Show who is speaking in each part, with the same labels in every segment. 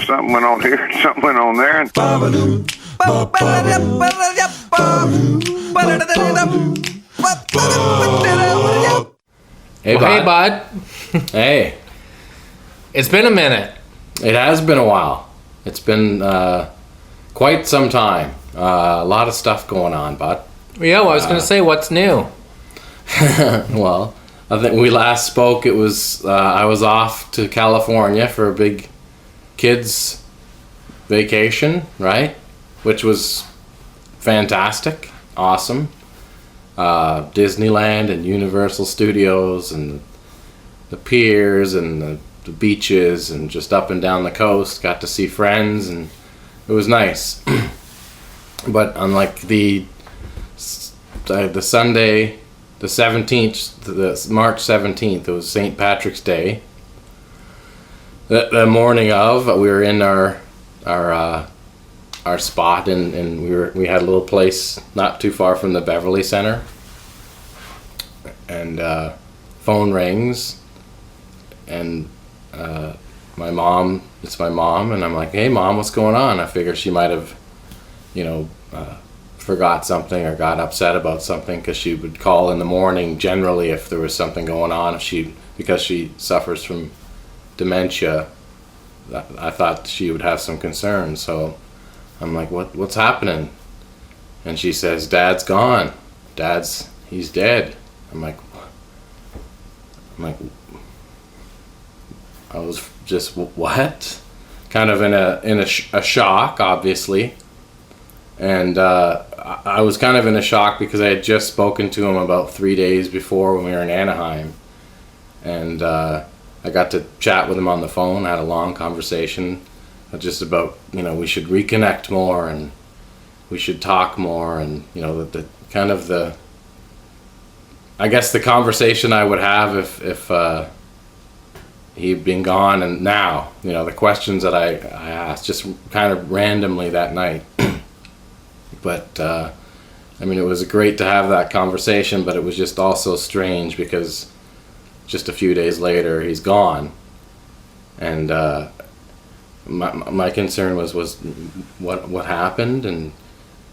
Speaker 1: something went on here, something went on there.
Speaker 2: Hey,
Speaker 3: Hey, bud.
Speaker 2: Hey,
Speaker 3: It's been a minute.
Speaker 2: it has been a while. It's been quite some time. A lot of stuff going on, bud.
Speaker 3: Yeah, well, I was going to say, what's new?
Speaker 2: Well, I think we last spoke, it was, I was off to California for a big kids vacation, right? Which was fantastic, awesome. Disneyland and Universal Studios and the piers and the beaches and just up and down the coast. Got to see friends and it was nice. But on like the Sunday, the 17th, the March 17th, it was St. Patrick's Day. The morning of, we were in our spot and we had a little place not too far from the Beverly Center. And phone rings and my mom, it's my mom, and I'm like, hey Mom, what's going on? I figure she might have, forgot something or got upset about something, because she would call in the morning generally if there was something going on. Because she suffers from dementia, I thought she would have some concerns. So I'm like, what's happening? And she says, Dad's gone. He's dead. I'm like, I was just, what? Kind of in a shock, obviously. And I was kind of in a shock because I had just spoken to him about 3 days before when we were in Anaheim. And I got to chat with him on the phone. I had a long conversation just about, we should reconnect more and we should talk more. And, I guess the conversation I would have if he'd been gone, and now, the questions that I asked just kind of randomly that night. But, it was great to have that conversation, but it was just also strange because just a few days later, he's gone. And my concern was what happened, and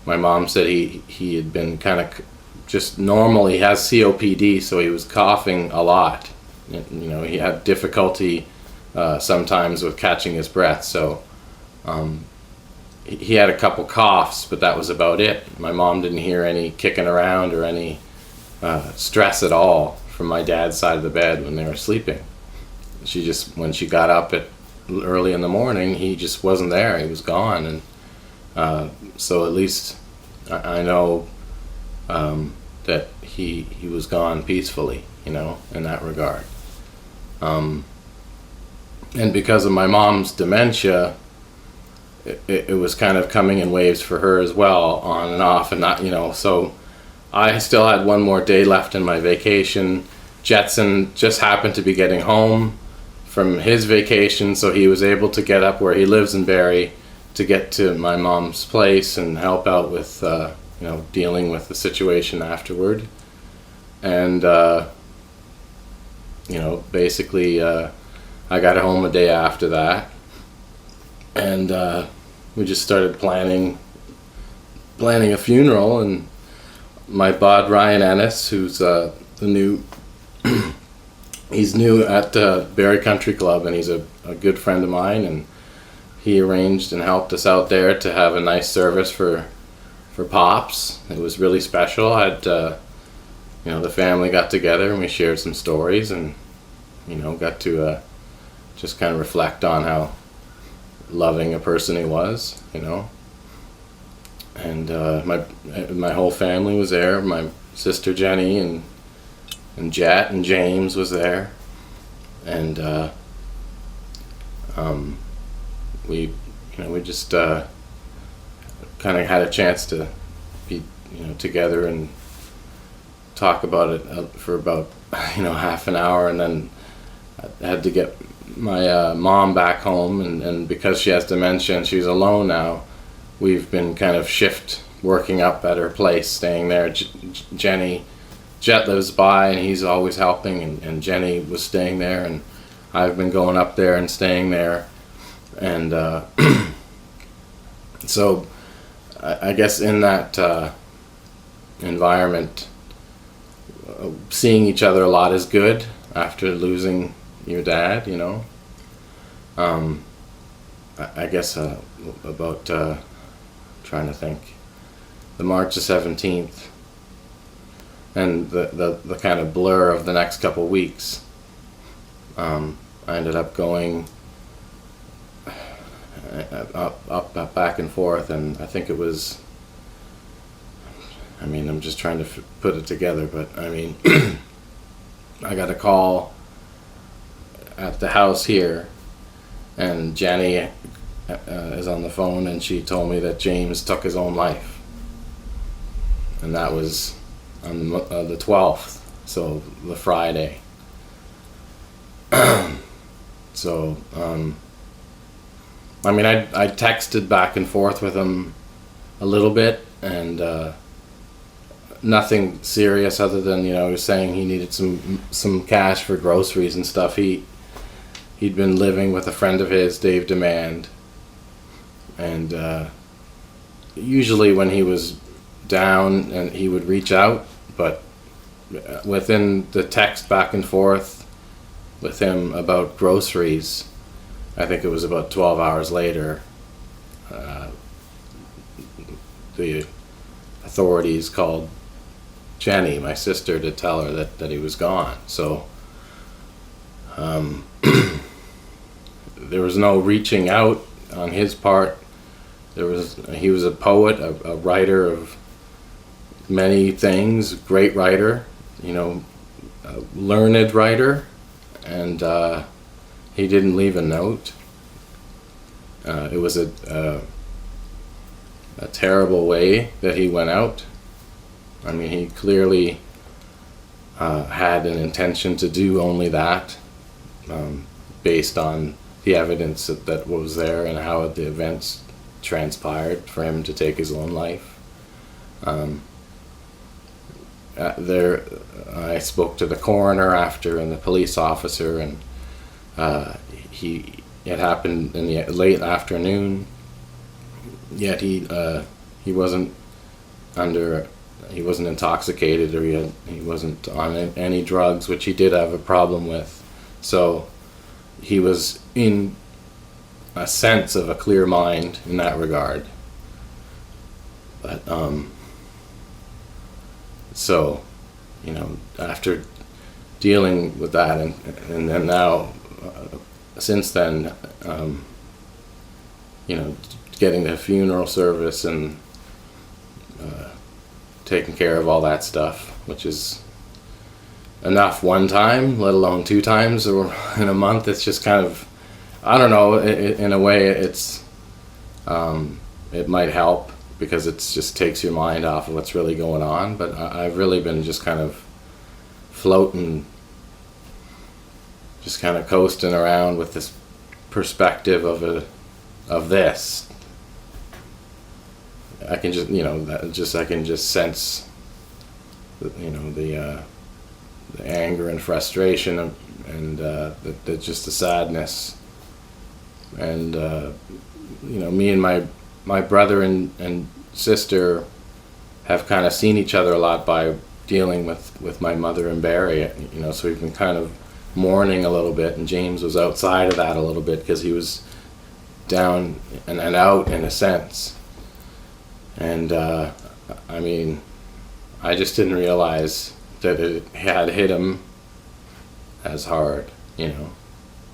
Speaker 2: my mom said he had been kind of just normal. He has COPD, so he was coughing a lot. He had difficulty sometimes with catching his breath, so he had a couple coughs, but that was about it. My mom didn't hear any kicking around or any stress at all from my dad's side of the bed when they were sleeping. She just, when she got up early in the morning, he just wasn't there. He was gone, and so at least I know that he was gone peacefully, in that regard. And because of my mom's dementia, it was kind of coming in waves for her as well, on and off, and not, so I still had one more day left in my vacation. Jetson just happened to be getting home from his vacation, so he was able to get up where he lives in Barrie to get to my mom's place and help out with, dealing with the situation afterward. And, basically, I got home a day after that, and we just started planning a funeral. And my bud Ryan Ennis, who's he's new at Barrie Country Club, and he's a good friend of mine, and he arranged and helped us out there to have a nice service for Pops. It was really special. The family got together and we shared some stories, and got to just kind of reflect on how loving a person he was, and my whole family was there. My sister Jenny and Jet and James was there, and we just kind of had a chance to be together and talk about it for about half an hour, and then I had to get my mom back home, and because she has dementia and she's alone now, we've been kind of working up at her place, staying there. Jet lives by and he's always helping, and Jenny was staying there, and I've been going up there and staying there, And so I guess in that environment, seeing each other a lot is good after losing your dad, you know. I guess about trying to think, the March the 17th and the kind of blur of the next couple weeks. I ended up going up, back and forth, and I think it was, I mean, I'm just trying to put it together, but I mean, I got a call at the house here, and Jenny is on the phone, and she told me that James took his own life. And that was on the 12th, so the Friday. So, I mean, I texted back and forth with him a little bit, and nothing serious other than, you know, he was saying he needed some cash for groceries and stuff. He'd been living with a friend of his, Dave Demand, and usually when he was down, and he would reach out, but within the text back and forth with him about groceries, I think it was about 12 hours later, the authorities called Jenny, my sister, to tell her that he was gone. So there was no reaching out on his part. He was a poet, a writer of many things, great writer, you know, a learned writer, and he didn't leave a note. It was a terrible way that he went out. I mean, he clearly had an intention to do only that, based on the evidence that was there and how the events transpired for him to take his own life. I spoke to the coroner after, and the police officer, and it happened in the late afternoon. Yet he wasn't intoxicated, or he wasn't on any drugs, which he did have a problem with. So he was in a sense of a clear mind in that regard. But so, you know, after dealing with that, and then now, since then, you know, getting the funeral service and taking care of all that stuff, which is enough one time, let alone two times or in a month. It's just kind of, I don't know, in a way it's it might help, because it just takes your mind off of what's really going on. But I've really been just kind of floating, just kind of coasting around with this perspective of this. I can just, you know, I can just sense, you know, the anger and frustration, and just the sadness, and you know, me and my brother and sister have kind of seen each other a lot by dealing with my mother and Barry, you know, so we've been kind of mourning a little bit, and James was outside of that a little bit because he was down and out in a sense. And I mean, I just didn't realize that it had hit him as hard, you know,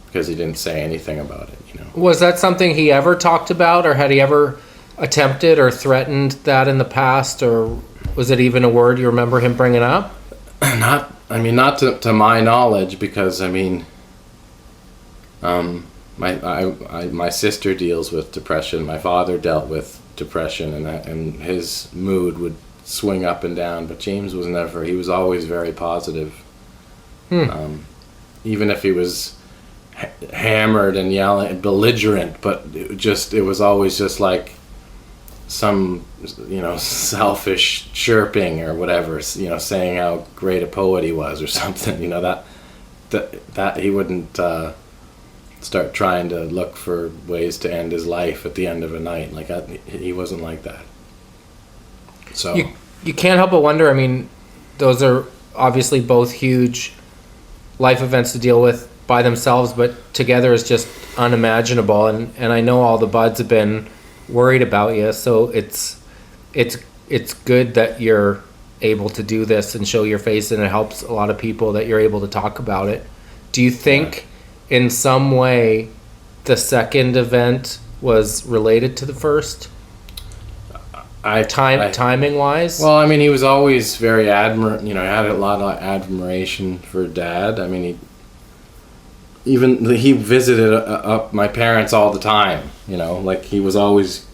Speaker 2: because he didn't say anything about it, you know.
Speaker 3: Was that something he ever talked about, or had he ever attempted or threatened that in the past, or was it even a word you remember him bringing up?
Speaker 2: Not to my knowledge, because I mean, my sister deals with depression. My father dealt with depression, and his mood would swing up and down. But James was never. He was always very positive. Even if he was hammered and yelling, belligerent, but it was always just like some, you know, selfish chirping or whatever, you know, saying how great a poet he was or something, you know, that he wouldn't start trying to look for ways to end his life at the end of a night. Like he wasn't like that. So
Speaker 3: you can't help but wonder. I mean, those are obviously both huge life events to deal with by themselves, but together is just unimaginable. And I know all the buds have been worried about you, so it's good that you're able to do this and show your face, and it helps a lot of people that you're able to talk about it. Do you think in some way the second event was related to the first? Timing wise?
Speaker 2: Well, I mean, he was always very he had a lot of admiration for Dad. I mean, he visited up my parents all the time, like he was always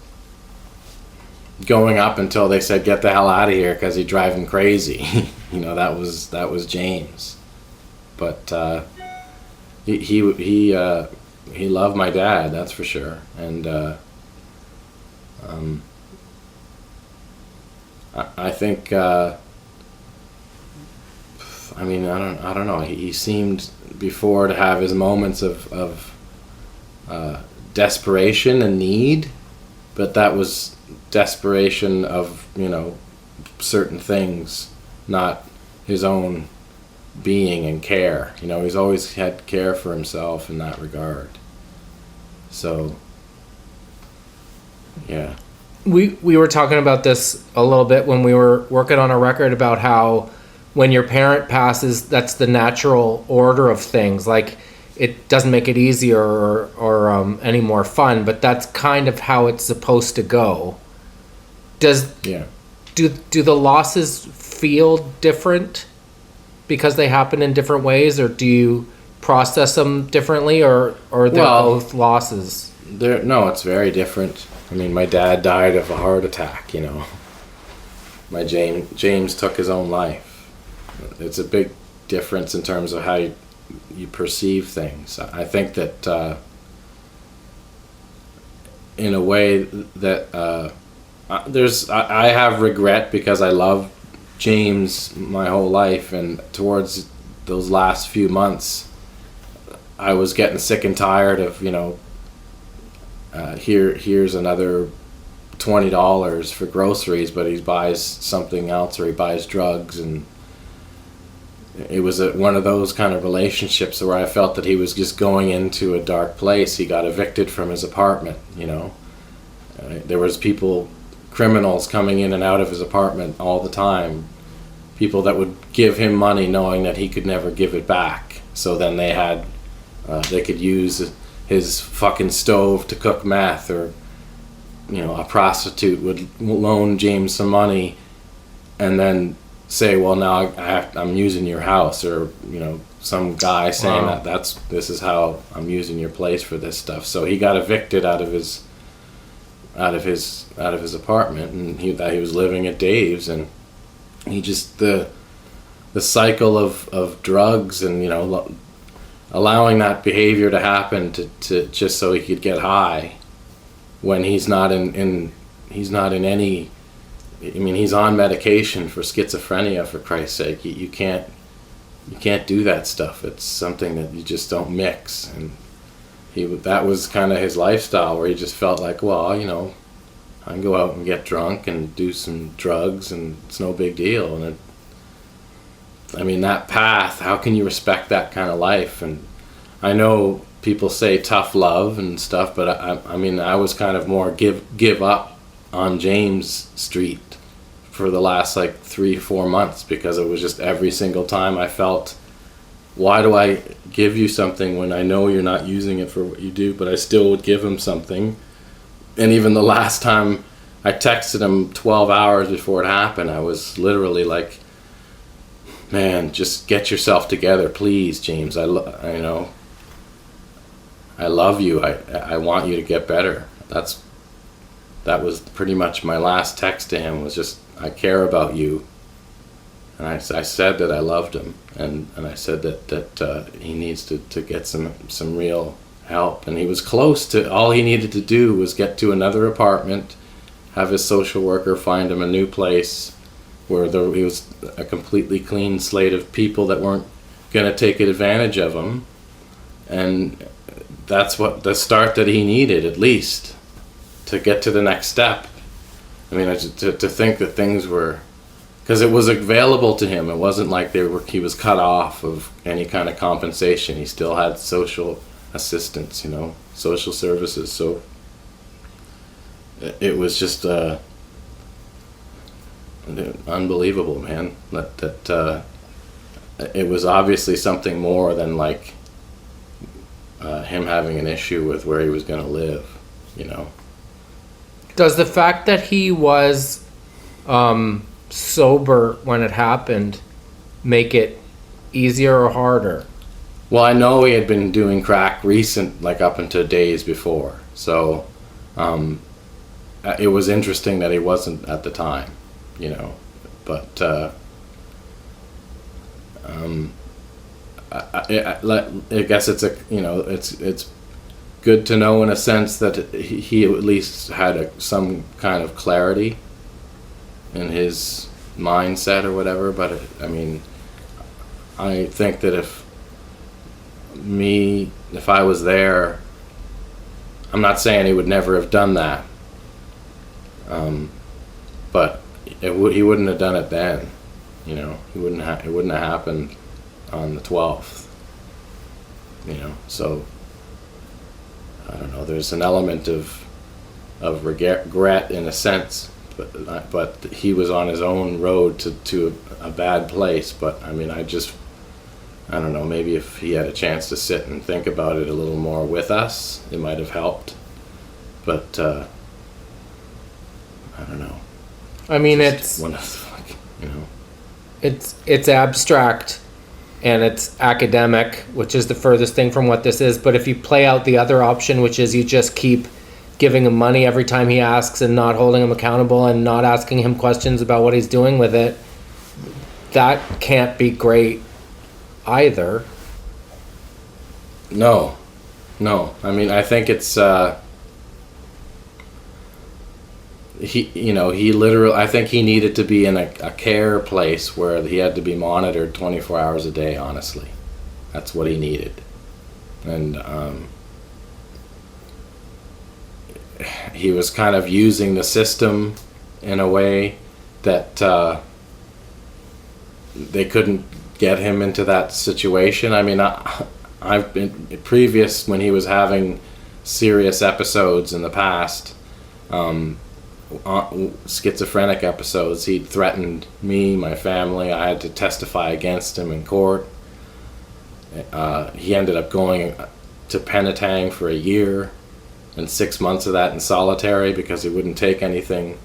Speaker 2: going up until they said get the hell out of here because he'd drive him crazy. That was James. But he loved my dad, that's for sure. And I think I don't know. He seemed before to have his moments of desperation and need, but that was desperation of certain things, not his own being and care. He's always had care for himself in that regard. So yeah.
Speaker 3: We were talking about this a little bit when we were working on a record about how when your parent passes, that's the natural order of things. Like, it doesn't make it easier or any more fun, but that's kind of how it's supposed to go. Do the losses feel different because they happen in different ways, or do you process them differently, or they're both losses?
Speaker 2: No, it's very different. I mean, my dad died of a heart attack, My James took his own life. It's a big difference in terms of how you perceive things. I think that in a way that I have regret because I love James my whole life, and towards those last few months I was getting sick and tired of here's another $20 for groceries, but he buys something else, or he buys drugs. And it was one of those kind of relationships where I felt that he was just going into a dark place. He got evicted from his apartment. There was criminals coming in and out of his apartment all the time, people that would give him money knowing that he could never give it back, so then they could use his fucking stove to cook meth, or a prostitute would loan James some money and then say, well, now I'm using your house, or some guy saying this is how I'm using your place for this stuff. So he got evicted out of his apartment, and he was living at Dave's, and he just the cycle of drugs and allowing that behavior to happen to just so he could get high, when he's not in any. I mean, he's on medication for schizophrenia, for Christ's sake. You can't do that stuff. It's something that you just don't mix. And that was kind of his lifestyle, where he just felt like, well, I can go out and get drunk and do some drugs, and it's no big deal. And that path, how can you respect that kind of life? And I know people say tough love and stuff, but I was kind of more give up on James Street for the last 3-4 months, because it was just every single time I felt, why do I give you something when I know you're not using it for what you do? But I still would give him something. And even the last time I texted him 12 hours before it happened, I was literally like, man, just get yourself together, please, James. I love you. I want you to get better. That was pretty much my last text to him, was just, I care about you. And I said that I loved him, and I said that he needs to get some real help. And he was close to, all he needed to do was get to another apartment, have his social worker find him a new place where he was a completely clean slate of people that weren't going to take advantage of him. And that's what the start that he needed, at least, to get to the next step. I mean, to think that things were, because it was available to him. It wasn't like he was cut off of any kind of compensation. He still had social assistance, social services. So it was just unbelievable, man. That it was obviously something more than like him having an issue with where he was going to live,
Speaker 3: Does the fact that he was sober when it happened make it easier or harder?
Speaker 2: Well, I know he had been doing crack like up until days before. So it was interesting that he wasn't at the time, but I guess it's it's good to know in a sense that he at least had some kind of clarity in his mindset or whatever. But I think that if I was there, I'm not saying he would never have done that, but he wouldn't have done it then. It wouldn't have happened on the 12th. So I don't know. There's an element of regret in a sense, but he was on his own road to a bad place. But I don't know. Maybe if he had a chance to sit and think about it a little more with us, it might have helped. But I don't know.
Speaker 3: I mean, it's
Speaker 2: one of
Speaker 3: it's abstract and it's academic, which is the furthest thing from what this is. But if you play out the other option, which is you just keep giving him money every time he asks and not holding him accountable and not asking him questions about what he's doing with it, that can't be great either.
Speaker 2: No. I think it's he literally, I think he needed to be in a care place where he had to be monitored 24 hours a day, honestly. That's what he needed. And he was kind of using the system in a way that they couldn't get him into that situation. I mean, I've been previous, when he was having serious episodes in the past, schizophrenic episodes, he threatened me, my family. I had to testify against him in court. He ended up going to Penetang for a year and 6 months of that in solitary because he wouldn't take anything.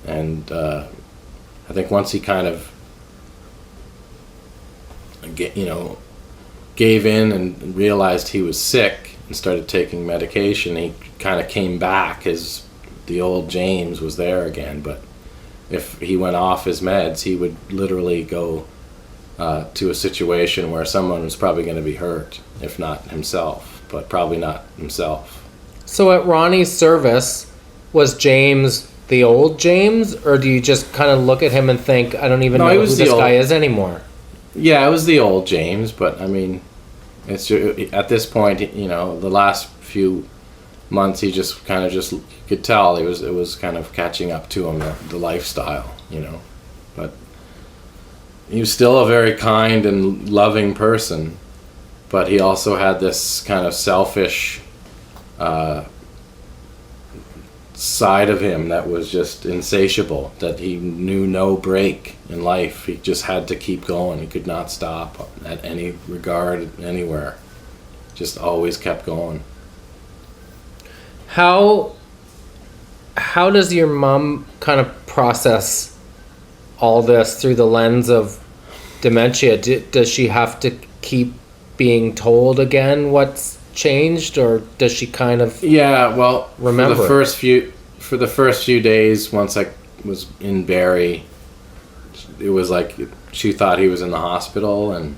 Speaker 2: And I think once he kind of gave in and realized he was sick and started taking medication, he kind of came back. The old James was there again. But if he went off his meds, he would literally go to a situation where someone was probably going to be hurt, if not himself, but probably not himself.
Speaker 3: So at Ronnie's service, was James the old James, or do you just kind of look at him and think, I don't even know who this guy is anymore? Yeah,
Speaker 2: it was the old James, but I mean, it's at this point, the last few months, he just kind of you could tell it was kind of catching up to him, the lifestyle, but he was still a very kind and loving person, but he also had this kind of selfish side of him that was just insatiable, that he knew no break in life. He just had to keep going. He could not stop at any regard anywhere. Just always kept going.
Speaker 3: How does your mom kind of process all this through the lens of dementia? Does she have to keep being told again what's changed, or does she kind of
Speaker 2: remember? For the first few days, once I was in Barrie, it was like she thought he was in the hospital, and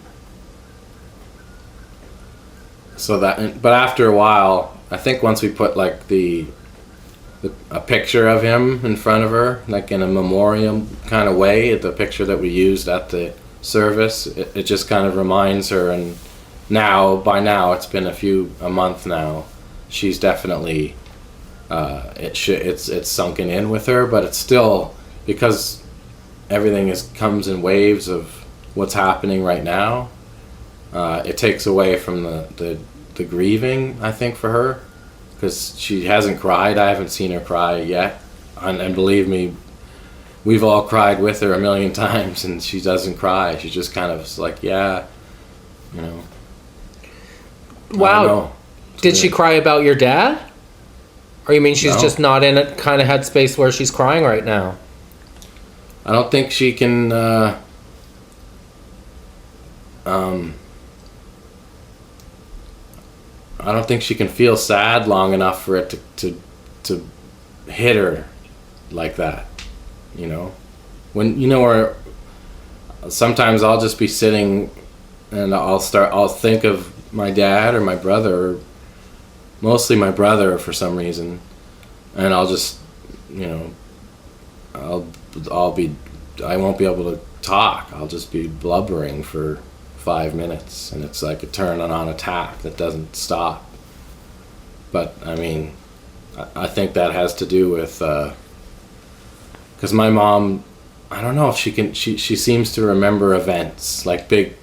Speaker 2: so but after a while, I think once we put like a picture of him in front of her, like in a memoriam kind of way, the picture that we used at the service, it just kind of reminds her, and by now it's been a month now. She's definitely it's sunken in with her, but it's still, because everything comes in waves of what's happening right now. It takes away from the grieving, I think, for her, because she hasn't cried. I haven't seen her cry yet, and believe me, we've all cried with her a million times, and she doesn't cry. She just kind of is like, yeah, you know.
Speaker 3: Wow. Did she cry about your dad? Or you mean she's just not in a kind of headspace where she's crying right now?
Speaker 2: I don't think she can. I don't think she can feel sad long enough for it to hit her like that. You know, or sometimes I'll just be sitting and I'll think of my dad or my brother, mostly my brother for some reason, and I'll just, I won't be able to talk. I'll just be blubbering for 5 minutes, and it's like a turn on attack that doesn't stop. But I mean, I think that has to do with because my mom, I don't know if she can. She seems to remember events like the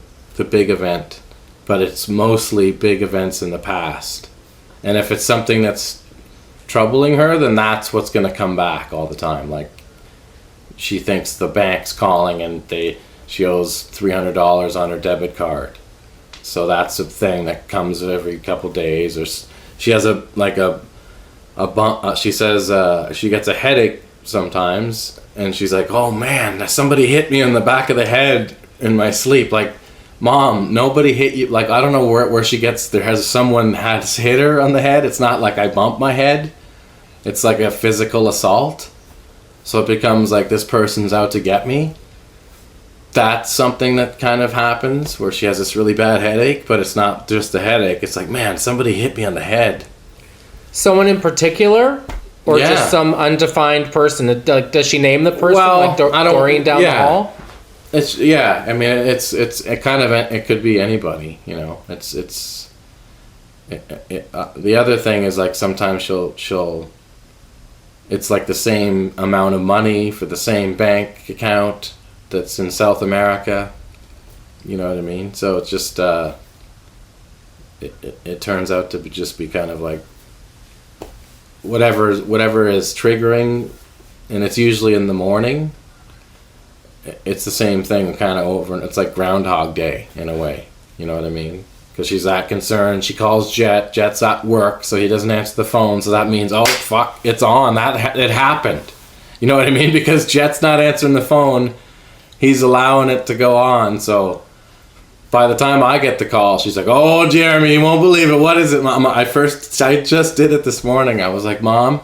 Speaker 2: big event, but it's mostly big events in the past. And if it's something that's troubling her, then that's what's going to come back all the time. Like, she thinks the bank's calling and she owes $300 on her debit card. So that's a thing that comes every couple days. Or she has a bump. She says she gets a headache sometimes, and she's like, "Oh man, somebody hit me in the back of the head in my sleep." Like, Mom, nobody hit you. Like, I don't know where she gets, someone has hit her on the head. It's not like I bumped my head. It's like a physical assault. So it becomes like this person's out to get me. That's something that kind of happens where she has this really bad headache, but it's not just a headache. It's like, man, somebody hit me on the head.
Speaker 3: Someone in particular? Or just some undefined person? Does she name the person?
Speaker 2: Well,
Speaker 3: like Doreen down the hall?
Speaker 2: It's I mean, it could be anybody, you know. The other thing is, like, sometimes she'll it's like the same amount of money for the same bank account that's in South America. You know what I mean? So it's just it turns out to just be kind of like whatever is triggering, and it's usually in the morning. It's the same thing kind of over. It's like Groundhog Day in a way. You know what I mean? Because she's that concerned. She calls Jet. Jet's at work, so he doesn't answer the phone. So that means, oh fuck, it's on. It happened. You know what I mean? Because Jet's not answering the phone, he's allowing it to go on. So by the time I get the call, she's like, "Oh, Jeremy, you won't believe it. What is it, Mom?" I just did it this morning. I was like, "Mom,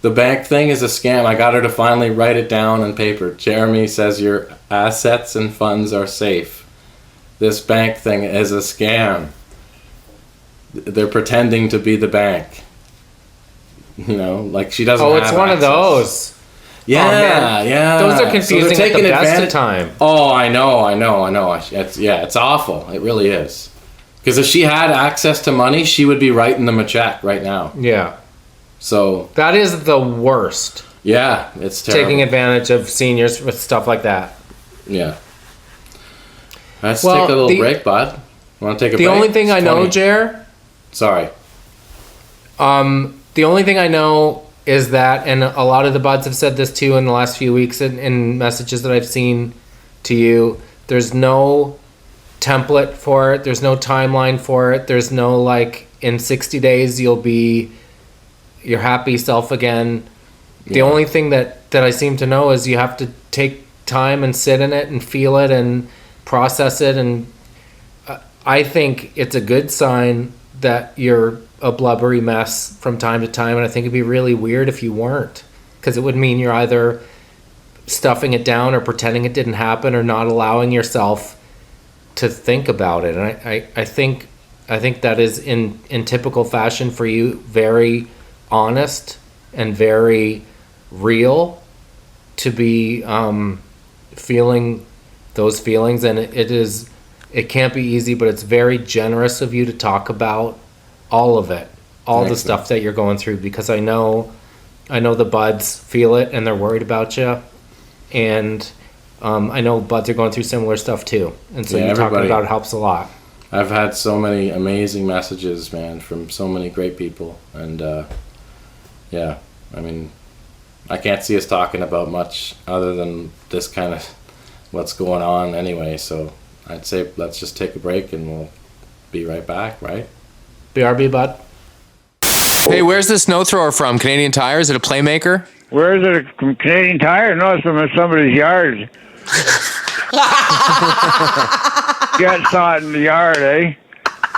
Speaker 2: the bank thing is a scam." I got her to finally write it down on paper. Jeremy says your assets and funds are safe. This bank thing is a scam. They're pretending to be the bank. You know, like she doesn't have
Speaker 3: it's one
Speaker 2: access.
Speaker 3: of those.
Speaker 2: Yeah, yeah.
Speaker 3: Those are confusing at the best of time.
Speaker 2: Oh, I know. It's awful. It really is. Because if she had access to money, she would be writing them a check right now.
Speaker 3: Yeah.
Speaker 2: So
Speaker 3: that is the worst.
Speaker 2: Yeah, it's terrible.
Speaker 3: Taking advantage of seniors with stuff like that.
Speaker 2: Yeah. Let's take a little break, bud. Want to take a break?
Speaker 3: The only thing I know, Jer.
Speaker 2: Sorry.
Speaker 3: The only thing I know is that, and a lot of the buds have said this too in the last few weeks in messages that I've seen to you, there's no template for it. There's no timeline for it. There's no, like, in 60 days you'll be your happy self again. Yeah. The only thing that I seem to know is you have to take time and sit in it and feel it and process it. And I think it's a good sign that you're a blubbery mess from time to time, and I think it'd be really weird if you weren't, because it would mean you're either stuffing it down or pretending it didn't happen or not allowing yourself to think about it. And I think that is in typical fashion for you, very honest and very real to be feeling those feelings. And it is it can't be easy, but it's very generous of you to talk about all of it, all the stuff that you're going through, because I know the buds feel it and they're worried about you, and I know buds are going through similar stuff too, and so you talking about it helps a lot.
Speaker 2: I've had so many amazing messages, man, from so many great people, and yeah, I mean, I can't see us talking about much other than this kind of what's going on anyway, so I'd say let's just take a break and we'll be right back, right?
Speaker 3: BRB, bud.
Speaker 4: Hey, where's the snow thrower from? Canadian Tire? Is it a Playmaker?
Speaker 1: Where is it? From Canadian Tire? No, it's from somebody's yard. Got saw it in the yard, eh?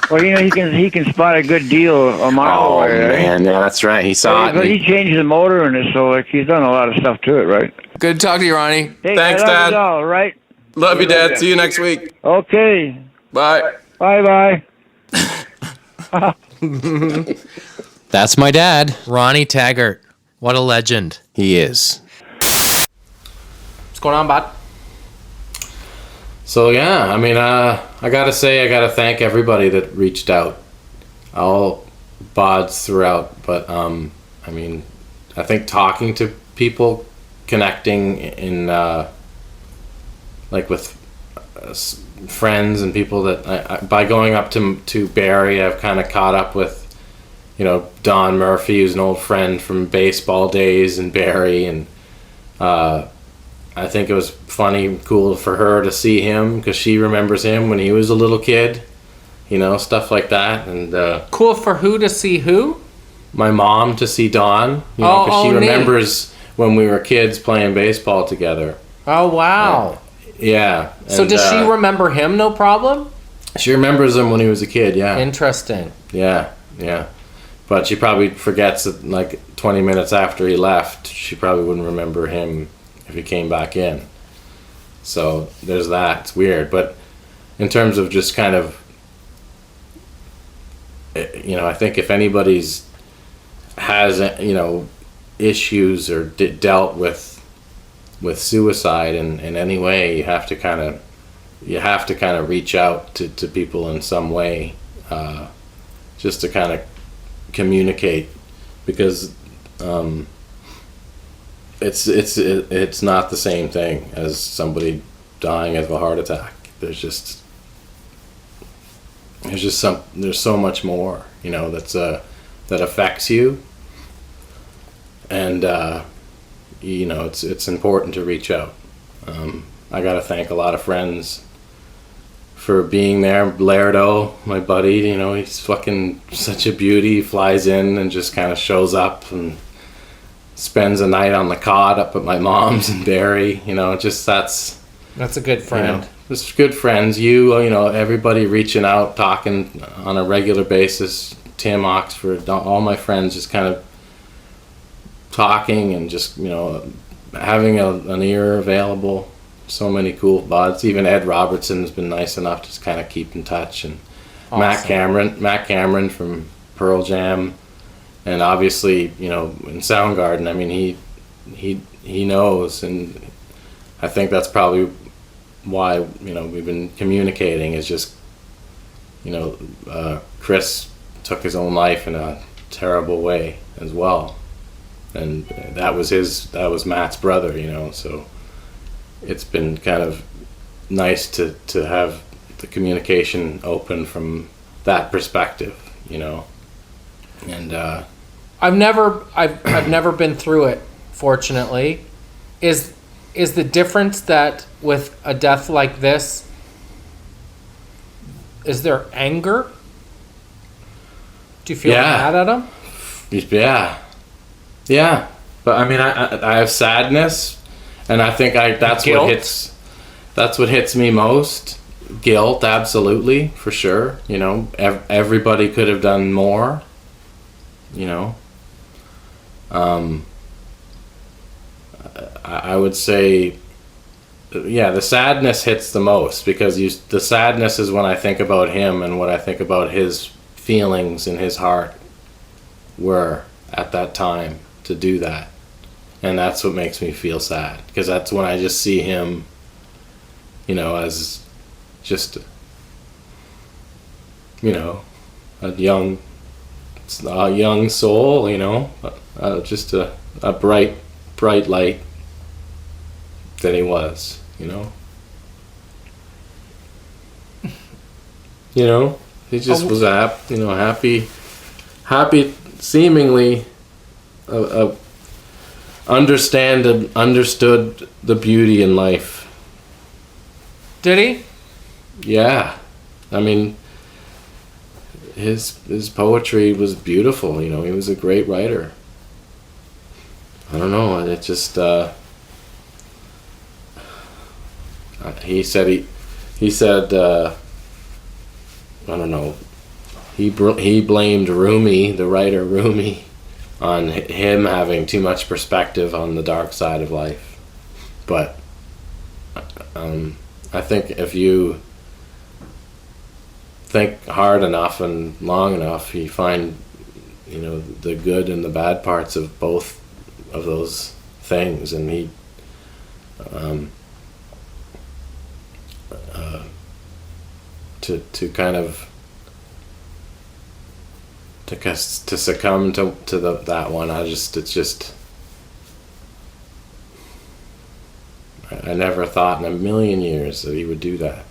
Speaker 1: Well, you know, he can spot a good deal a mile away.
Speaker 2: Man, yeah, that's right. He saw it.
Speaker 1: But he changed the motor in it, so like he's done a lot of stuff to it, right?
Speaker 4: Good to talk to you, Ronnie.
Speaker 1: Hey,
Speaker 2: Thanks,
Speaker 1: I love
Speaker 2: Dad.
Speaker 1: you all, right?
Speaker 2: Love you, Dad. See you next week.
Speaker 1: Okay.
Speaker 2: Bye.
Speaker 1: Bye.
Speaker 4: That's my dad.
Speaker 3: Ronnie Taggart. What a legend.
Speaker 2: He is.
Speaker 3: What's going on, bud?
Speaker 2: So yeah, I mean, I gotta thank everybody that reached out, all bods throughout. But I mean, I think talking to people, connecting in like with friends and people that I by going up to Barrie, I've kind of caught up with, you know, Don Murphy, who's an old friend from baseball days in Barrie, and I think it was funny and cool for her to see him because she remembers him when he was a little kid, you know, stuff like that. And
Speaker 3: Cool for who to see who?
Speaker 2: my mom to see Don, you know, because she
Speaker 3: neat.
Speaker 2: remembers when we were kids playing baseball together.
Speaker 3: Oh, wow.
Speaker 2: Yeah.
Speaker 3: So
Speaker 2: and,
Speaker 3: does she remember him, no problem?
Speaker 2: She remembers him when he was a kid, yeah.
Speaker 3: Interesting.
Speaker 2: Yeah. But she probably forgets that, like, 20 minutes after he left, she probably wouldn't remember him if he came back in. So there's that. It's weird. But in terms of just kind of, you know, I think if anybody's has, you know, issues or dealt with suicide in any way, you have to kind of reach out to people in some way, just to kind of communicate, because it's not the same thing as somebody dying of a heart attack. There's so much more, you know, that affects you, and you know, it's important to reach out. I gotta thank a lot of friends for being there. Lairdo, my buddy, you know, he's fucking such a beauty. He flies in and just kind of shows up and spends a night on the cot up at my mom's in Barrie. You know, just that's
Speaker 3: a good friend.
Speaker 2: You know, just good friends. You know, everybody reaching out, talking on a regular basis. Tim Oxford, all my friends just kind of talking and just, you know, having an ear available. So many cool buds. Even Ed Robertson's been nice enough to just kind of keep in touch, and awesome. Matt Cameron from Pearl Jam, and obviously, you know, in Soundgarden. I mean, he knows, and I think that's probably why, you know, we've been communicating. Is just, you know, Chris took his own life in a terrible way as well, and that was Matt's brother, you know, so it's been kind of nice to have the communication open from that perspective, you know. And
Speaker 3: I've never been through it, fortunately. Is the difference that with a death like this, is there anger? Do you feel mad at him? Yeah. But I mean, I have sadness, and I think that's guilt?
Speaker 2: what hits me most. Guilt, absolutely, for sure. You know, everybody could have done more. You know, I would say, yeah, the sadness hits the most, because the sadness is when I think about him and what I think about his feelings in his heart were at that time to do that. And that's what makes me feel sad, because that's when I just see him, you know, as just a young soul, just a bright light that he was, he just was happy, seemingly understood the beauty in life.
Speaker 3: Did he?
Speaker 2: Yeah, I mean, his poetry was beautiful. He was a great writer. I don't know. It just he said I don't know. He blamed Rumi, the writer Rumi, on him having too much perspective on the dark side of life. But I think if you think hard enough and long enough, you find the good and the bad parts of both of those things, and he to kind of to succumb to that one. I never thought in a million years that he would do that,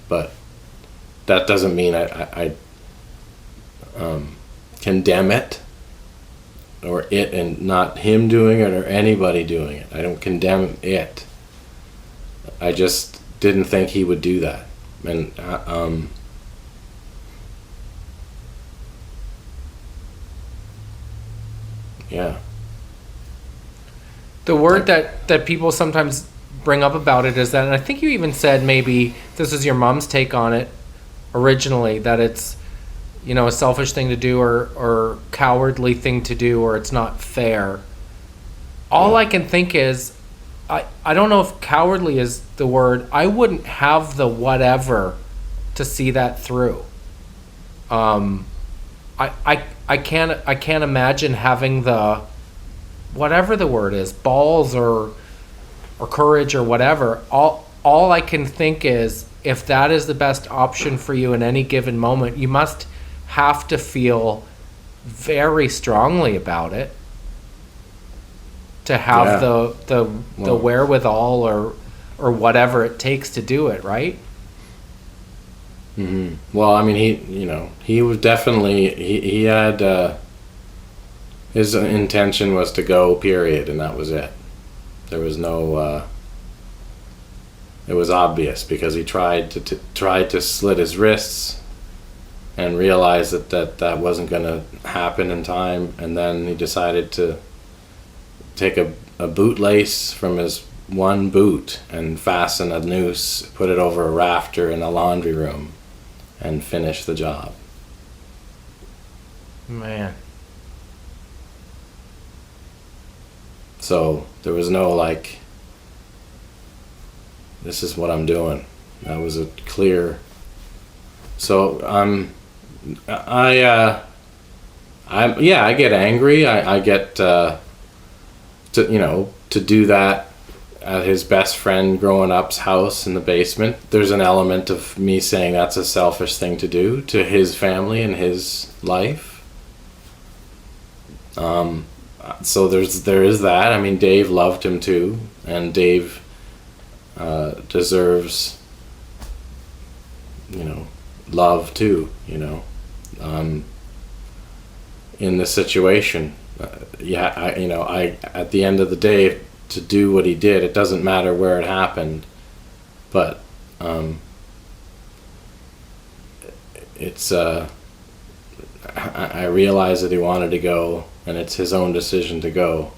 Speaker 2: but that doesn't mean I condemn it, or it, and not him doing it or anybody doing it. I don't condemn it. I just didn't think he would do that, and yeah.
Speaker 3: The word that people sometimes bring up about it is that, and I think you even said maybe this is your mom's take on it originally, that it's a selfish thing to do, or cowardly thing to do, or it's not fair. All I can think is, I don't know if cowardly is the word. I wouldn't have the whatever to see that through. I can't imagine having the whatever the word is, balls or courage or whatever. All I can think is, if that is the best option for you in any given moment, you must have to feel very strongly about it to have the wherewithal or whatever it takes to do it, right?
Speaker 2: Mm-hmm. Well, I mean, he was definitely, he had, his intention was to go, period, and that was it. There was no, it was obvious, because he tried to slit his wrists and realized that wasn't going to happen in time, and then he decided to take a bootlace from his one boot and fasten a noose, put it over a rafter in a laundry room, and finish the job.
Speaker 3: Man.
Speaker 2: So there was no this is what I'm doing. That was a clear. So I get angry. I get to do that at his best friend growing up's house in the basement. There's an element of me saying that's a selfish thing to do to his family and his life. So there is that. I mean, Dave loved him too, and Dave deserves love too, in this situation. I at the end of the day, to do what he did, it doesn't matter where it happened, but it's I realize that he wanted to go, and it's his own decision to go.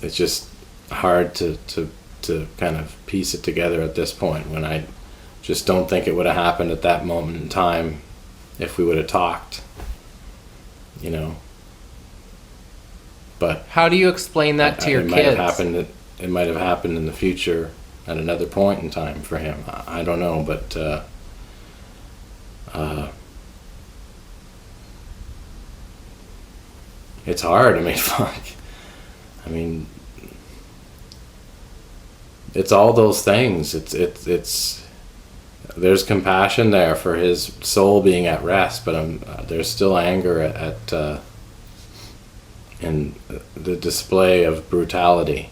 Speaker 2: It's just hard to kind of piece it together at this point, when I just don't think it would have happened at that moment in time if we would have talked, But
Speaker 3: how do you explain that to your kids?
Speaker 2: It might have happened in the future at another point in time for him. I don't know, but it's hard. I mean, fuck. I mean, it's all those things. It's there's compassion there for his soul being at rest, but there's still anger at in the display of brutality.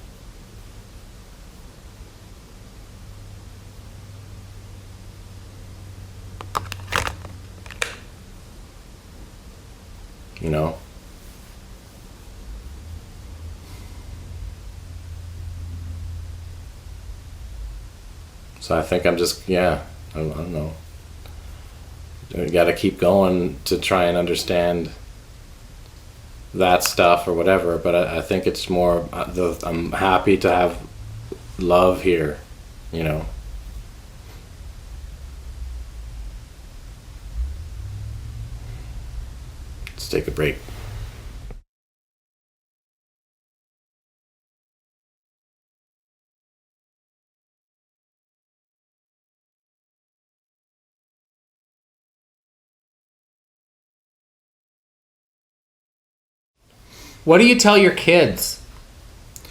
Speaker 2: You know? So I think I'm just, I don't know. You got to keep going to try and understand that stuff or whatever, but I think it's more, I'm happy to have love here, you know. Let's take a break.
Speaker 3: What do you tell your kids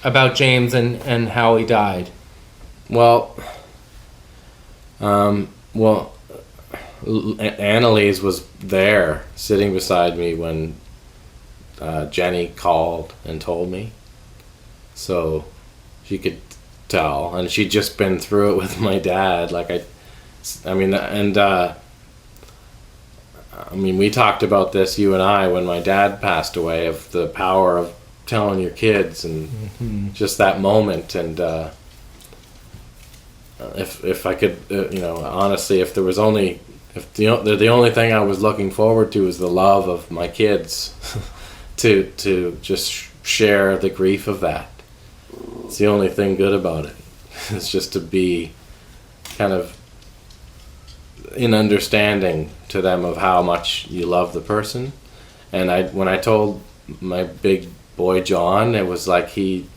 Speaker 3: about James and how he died?
Speaker 2: Well, Annalise was there sitting beside me when Jenny called and told me, so she could tell, and she'd just been through it with my dad. We talked about this, you and I, when my dad passed away, of the power of telling your kids and just that moment. And if I could, honestly, if the only thing I was looking forward to was the love of my kids, to just share the grief of that. It's the only thing good about it. It's just to be kind of in understanding to them of how much you love the person. And when I told my big boy John, it was like he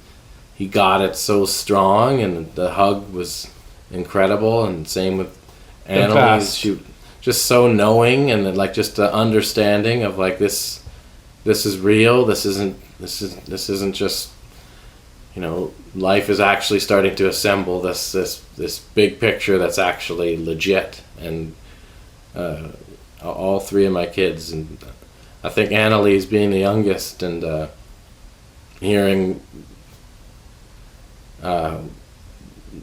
Speaker 2: got it so strong, and the hug was incredible. And same with Annalise, she just so knowing, and like just the understanding of like this is real. This isn't just, life is actually starting to assemble this big picture that's actually legit. And all three of my kids, and I think Annalise being the youngest, and hearing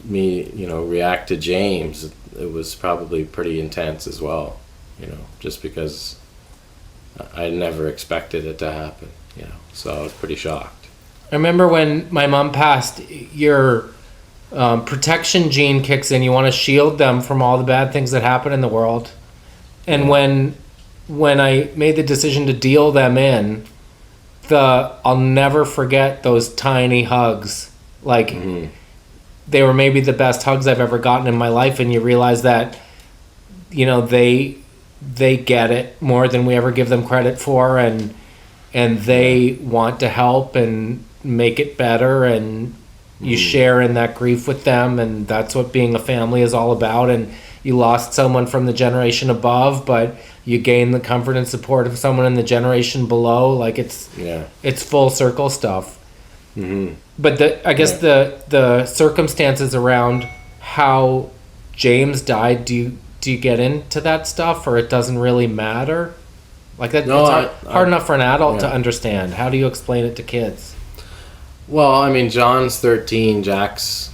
Speaker 2: me, react to James, it was probably pretty intense as well, just because I never expected it to happen, so I was pretty shocked.
Speaker 3: I remember when my mom passed, your protection gene kicks in. You want to shield them from all the bad things that happen in the world. And when I made the decision to deal them in, I'll never forget those tiny hugs. Like, they were maybe the best hugs I've ever gotten in my life, and you realize that, they get it more than we ever give them credit for, and they want to help and make it better, and you share in that grief with them, and that's what being a family is all about. And you lost someone from the generation above, but you gain the comfort and support of someone in the generation below. Like, it's full circle stuff. But the circumstances around how James died, do you get into that stuff, or it doesn't really matter? Like that, no, it's hard enough for an adult to understand. How do you explain it to kids?
Speaker 2: Well, John's 13, Jack's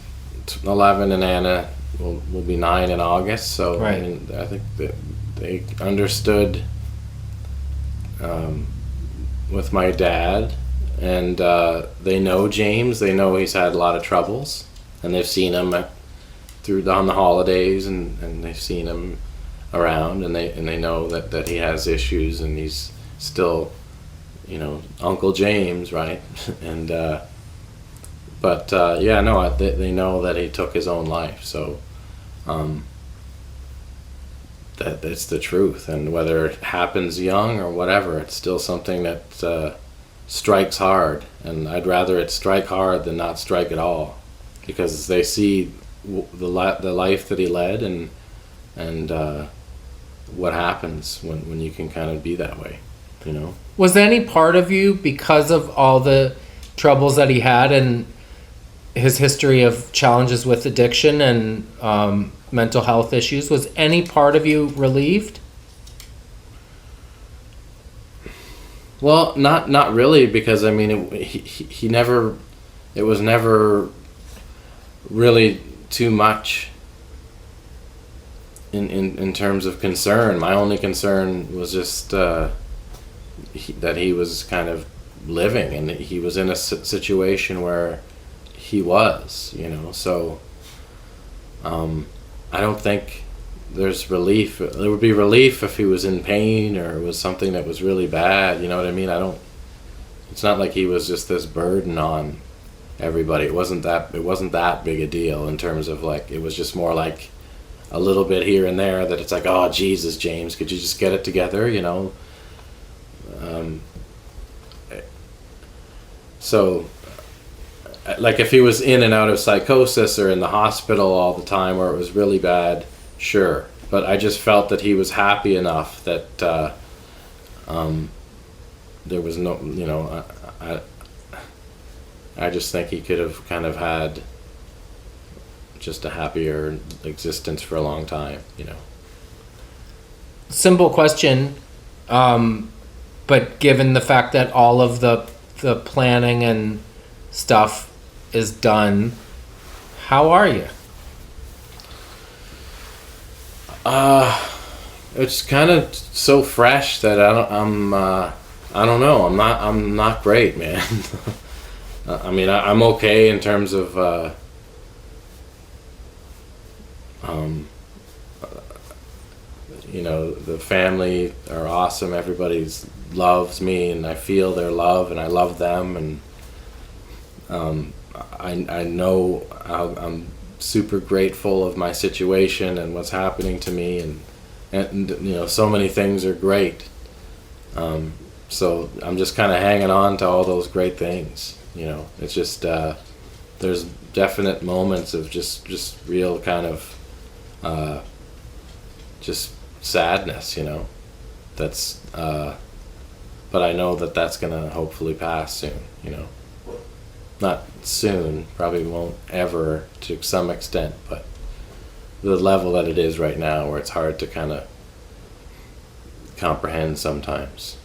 Speaker 2: 11, and Anna will be 9 in August. So
Speaker 3: right.
Speaker 2: I think that they understood with my dad, and they know James. They know he's had a lot of troubles, and they've seen him on the holidays, and they've seen him around, and they know that he has issues, and he's still, Uncle James, right? And they know that he took his own life, so that it's the truth. And whether it happens young or whatever, it's still something that strikes hard, and I'd rather it strike hard than not strike at all, because they see the life that he led, and what happens when you can kind of be that way, Was
Speaker 3: there any part of you, because of all the troubles that he had, and his history of challenges with addiction and mental health issues, was any part of you relieved?
Speaker 2: Well, not really, because I mean, he never, it was never really too much in terms of concern. My only concern was just that he was kind of living, and he was in a situation where he was, so I don't think there's relief. There would be relief if he was in pain or it was something that was really bad, you know what I mean? It's not like he was just this burden on everybody. It wasn't that big a deal in terms of, like, it was just more like a little bit here and there that it's like, oh Jesus, James, could you just get it together, so like if he was in and out of psychosis or in the hospital all the time where it was really bad, sure, but I just felt that he was happy enough that there was no, I just think he could have kind of had just a happier existence for a long time,
Speaker 3: Simple question, but given the fact that all of the planning and stuff is done, how are you?
Speaker 2: It's kind of so fresh that I don't know. I'm not great, man. I mean, I'm okay in terms of the family are awesome. Everybody loves me, and I feel their love, and I love them, and I know I'm super grateful of my situation and what's happening to me, and so many things are great. So I'm just kind of hanging on to all those great things. It's just there's definite moments of just real kind of just sadness, that's but I know that that's gonna hopefully pass soon, not soon, probably won't ever to some extent, but the level that it is right now where it's hard to kind of comprehend sometimes.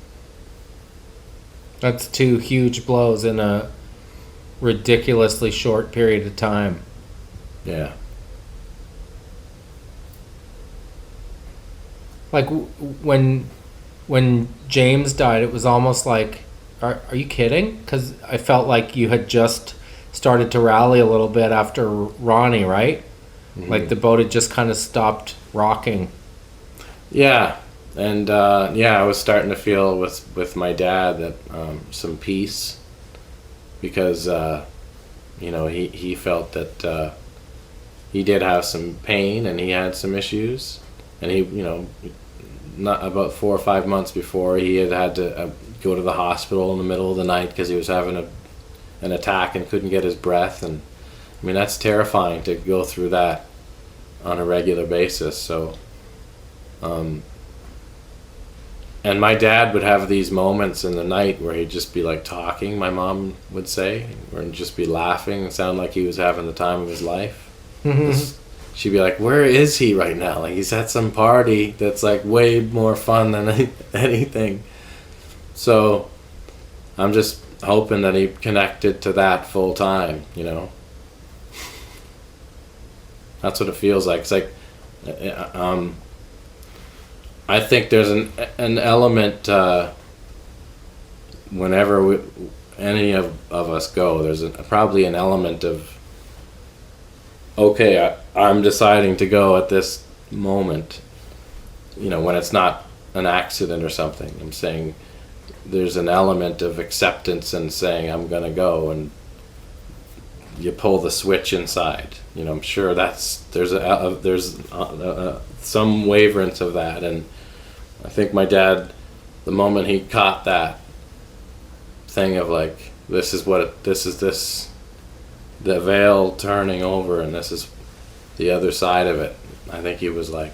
Speaker 3: That's 2 huge blows in a ridiculously short period of time.
Speaker 2: Yeah.
Speaker 3: Like when James died, it was almost like, are you kidding? Because I felt like you had just started to rally a little bit after Ronnie, right? Mm-hmm. Like the boat had just kind of stopped rocking. Yeah,
Speaker 2: and I was starting to feel with my dad that some peace, because he felt that he did have some pain and he had some issues, and he not about 4 or 5 months before, he had to go to the hospital in the middle of the night because he was having an attack and couldn't get his breath. And I mean, that's terrifying to go through that on a regular basis. So and my dad would have these moments in the night where he'd just be like talking, my mom would say, or just be laughing and sound like he was having the time of his life. Mm-hmm. She'd be like, where is he right now? Like, he's at some party that's like way more fun than anything. So I'm just hoping that he connected to that full time, That's what it feels like. It's like, I think there's an element, whenever any of us go, there's probably an element of, okay, I'm deciding to go at this moment, when it's not an accident or something. I'm saying there's an element of acceptance and saying I'm gonna go, and you pull the switch inside. I'm sure there's some waverance of that, and I think my dad, the moment he caught that thing of like, this is the veil turning over, and this is the other side of it, I think he was like,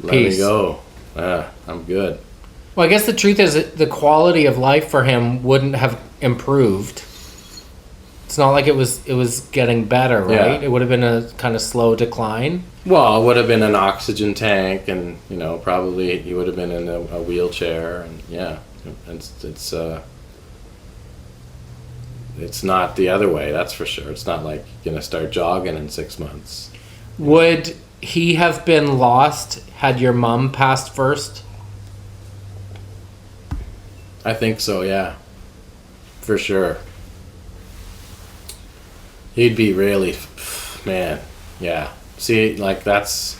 Speaker 2: let me go. I'm good.
Speaker 3: Well, I guess the truth is that the quality of life for him wouldn't have improved. It's not like it was getting better, right?
Speaker 2: Yeah.
Speaker 3: It would have been a kind of slow decline.
Speaker 2: Well, it would have been an oxygen tank, and probably he would have been in a wheelchair, and yeah, it's not the other way, that's for sure. It's not like you're gonna start jogging in 6 months.
Speaker 3: Would he have been lost had your mom passed first?
Speaker 2: I think so, yeah, for sure. He'd be really, man, yeah. See, like, that's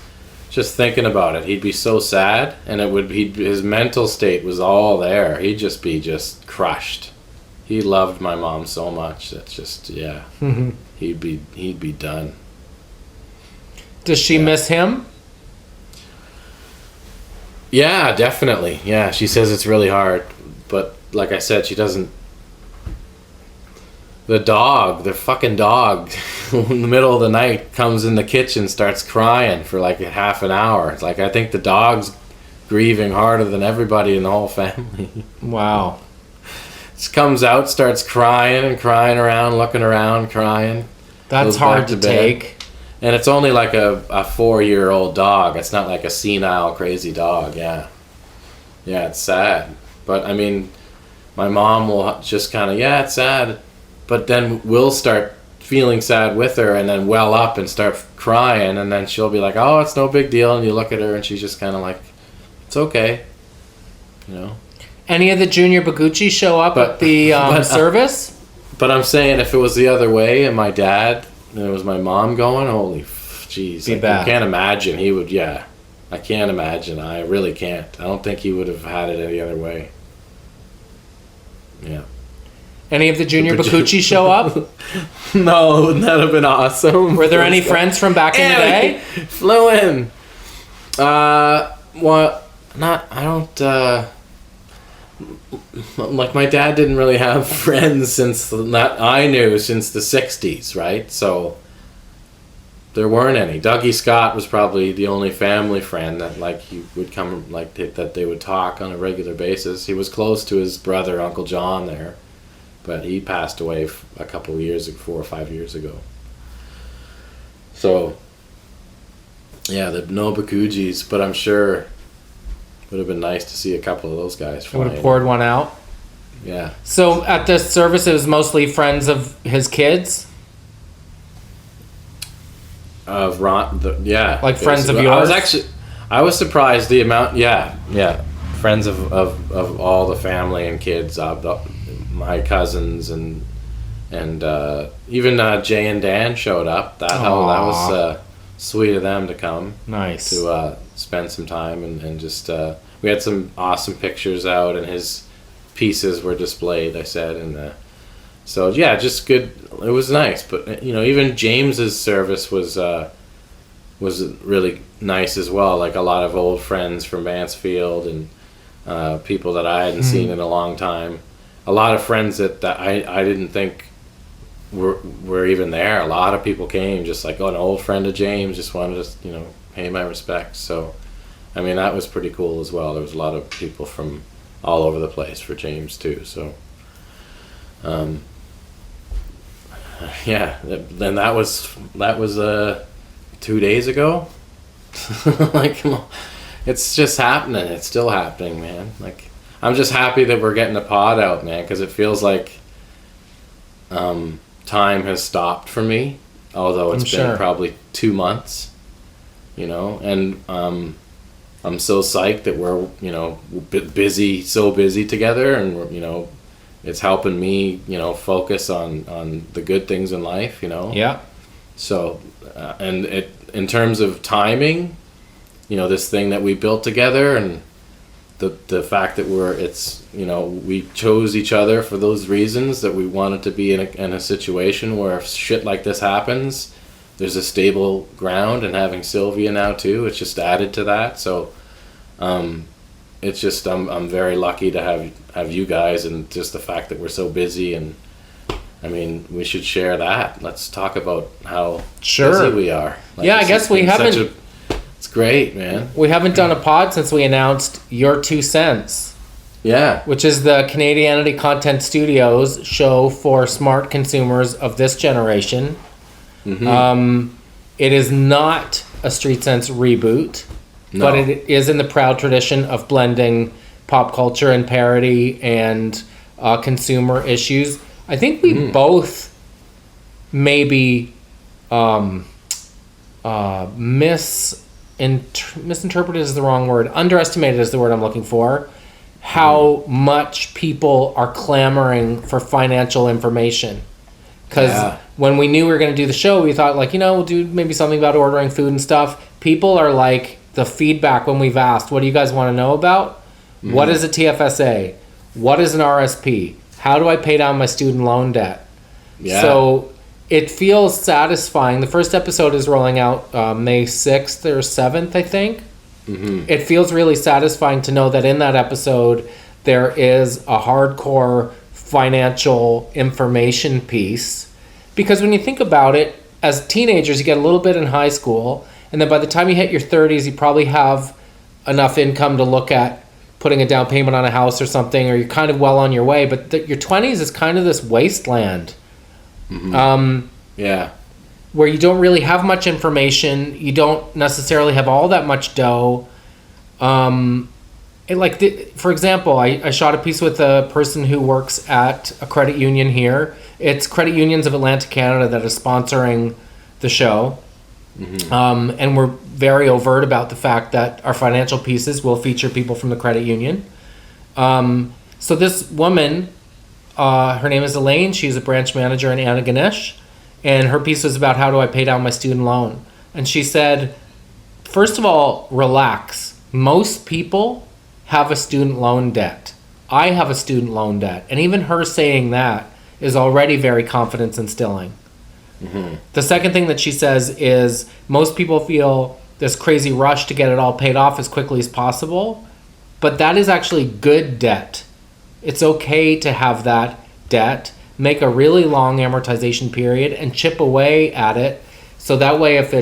Speaker 2: just thinking about it. He'd be so sad, and his mental state was all there. He'd just be crushed. He loved my mom so much. That's just, yeah. He'd be done.
Speaker 3: Does she miss him?
Speaker 2: Yeah, definitely. Yeah, she says it's really hard, but like I said, she doesn't. The fucking dog, in the middle of the night, comes in the kitchen, starts crying for like a half an hour. It's like, I think the dog's grieving harder than everybody in the whole family.
Speaker 3: Wow.
Speaker 2: Just comes out, starts crying and crying around, looking around, crying.
Speaker 3: That's hard to take.
Speaker 2: And it's only like a 4-year-old dog. It's not like a senile, crazy dog. Yeah. Yeah, it's sad. But, I mean, my mom will just kind of, yeah, it's sad. But then we'll start feeling sad with her and then well up and start crying. And then she'll be like, oh, it's no big deal. And you look at her and she's just kind of like, it's okay.
Speaker 3: Any of the Junior Baguchi show up at the service?
Speaker 2: But I'm saying, if it was the other way and my dad and it was my mom going, holy jeez. I can't imagine he would, yeah. I can't imagine. I really can't. I don't think he would have had it any other way. Yeah.
Speaker 3: Any of the Junior Baguchi show up?
Speaker 2: No, wouldn't that have been awesome?
Speaker 3: Were there any friends from back in the day?
Speaker 2: Flew in. Well, I don't, like, my dad didn't really have friends that I knew since the 60s, right? So there weren't any. Dougie Scott was probably the only family friend that, like, he would come, like, that they would talk on a regular basis. He was close to his brother, Uncle John, there. But he passed away a couple of years ago, 4 or 5 years ago. So, yeah, the no Bakujis, but I'm sure it would have been nice to see a couple of those guys fly.
Speaker 3: Would have poured one out.
Speaker 2: Yeah.
Speaker 3: So at this service, it was mostly friends of his kids?
Speaker 2: Of Ron, yeah.
Speaker 3: Like friends of yours?
Speaker 2: I was surprised the amount, yeah. Friends of all the family and kids, my cousins and even Jay and Dan showed up. That was sweet of them to come.
Speaker 3: Nice.
Speaker 2: To spend some time and just we had some awesome pictures out and his pieces were displayed, I said, and so yeah, just good. It was nice, but even James's service was really nice as well. Like, a lot of old friends from Mansfield and people that I hadn't seen in a long time. A lot of friends that I didn't think were even there. A lot of people came, just like, an old friend of James, just wanted to pay my respects. So, I mean, that was pretty cool as well. There was a lot of people from all over the place for James too. So, yeah. Then that was 2 days ago. Like, it's just happening. It's still happening, man. Like, I'm just happy that we're getting the pod out, man, because it feels like time has stopped for me, although it's been probably 2 months, and I'm so psyched that we're, so busy together, and we're, it's helping me, focus on the good things in life,
Speaker 3: Yeah.
Speaker 2: So, and in terms of timing, this thing that we built together, and the fact that we chose each other for those reasons, that we wanted to be in a situation where if shit like this happens, there's a stable ground, and having Sylvia now too, it's just added to that. So it's just I'm very lucky to have you guys, and just the fact that we're so busy, and I mean, we should share that. Let's talk about how busy we are. Like,
Speaker 3: yeah, I guess we haven't.
Speaker 2: It's great, man.
Speaker 3: We haven't done a pod since we announced your 2 cents.
Speaker 2: Yeah.
Speaker 3: which is the Canadianity Content Studios show for smart consumers of this generation. It is not a Street Sense reboot,
Speaker 2: No.
Speaker 3: but it is in the proud tradition of blending pop culture and parody and consumer issues. I think we both maybe misinterpreted is the wrong word. Underestimated is the word I'm looking for. How much people are clamoring for financial information. Because when we knew we were going to do the show, we thought, like, we'll do maybe something about ordering food and stuff. People are like, the feedback when we've asked, what do you guys want to know about? What is a TFSA? What is an RSP? How do I pay down my student loan debt?
Speaker 2: Yeah.
Speaker 3: So it feels satisfying. The first episode is rolling out May 6th or 7th, I think. It feels really satisfying to know that in that episode there is a hardcore financial information piece. Because when you think about it, as teenagers, you get a little bit in high school, and then by the time you hit your 30s, you probably have enough income to look at putting a down payment on a house or something, or you're kind of well on your way. But your 20s is kind of this wasteland.
Speaker 2: Yeah.
Speaker 3: Where you don't really have much information, you don't necessarily have all that much dough. For example, I shot a piece with a person who works at a credit union here. It's Credit Unions of Atlantic Canada that is sponsoring the show. And we're very overt about the fact that our financial pieces will feature people from the credit union. So this woman, her name is Elaine. She's a branch manager in Antigonish. And her piece was about how do I pay down my student loan. And she said, first of all, relax. Most people have a student loan debt. I have a student loan debt. And even her saying that is already very confidence instilling. The second thing that she says is most people feel this crazy rush to get it all paid off as quickly as possible. But that is actually good debt. It's okay to have that debt. Make a really long amortization period and chip away at it. So that way if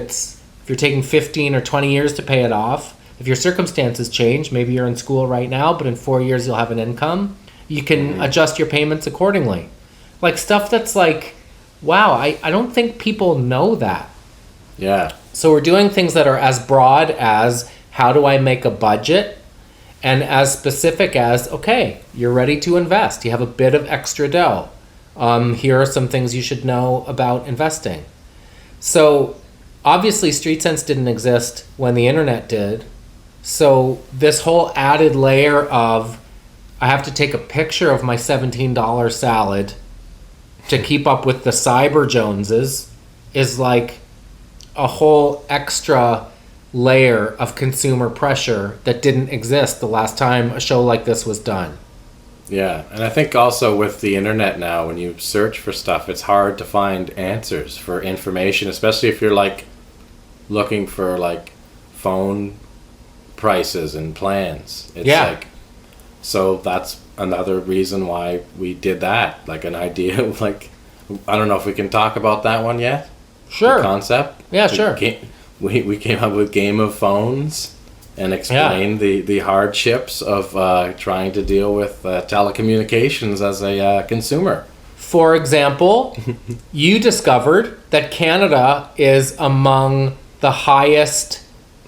Speaker 3: you're taking 15 or 20 years to pay it off, if your circumstances change, maybe you're in school right now, but in 4 years you'll have an income, you can adjust your payments accordingly. Like stuff that's like, wow, I don't think people know that.
Speaker 2: Yeah.
Speaker 3: So we're doing things that are as broad as how do I make a budget, and as specific as, okay, you're ready to invest. You have a bit of extra dough. Here are some things you should know about investing. So obviously Street Sense didn't exist when the internet did. So this whole added layer of I have to take a picture of my $17 salad to keep up with the Cyber Joneses is like a whole extra layer of consumer pressure that didn't exist the last time a show like this was done.
Speaker 2: Yeah, and I think also with the internet now, when you search for stuff, it's hard to find answers for information, especially if you're like looking for like phone prices and plans. It's like, so that's another reason why we did that. Like an idea of like, I don't know if we can talk about that one yet.
Speaker 3: Sure.
Speaker 2: The concept.
Speaker 3: Yeah, sure.
Speaker 2: We came up with Game of Phones and explained the hardships of trying to deal with telecommunications as a consumer.
Speaker 3: For example, you discovered that Canada is among the highest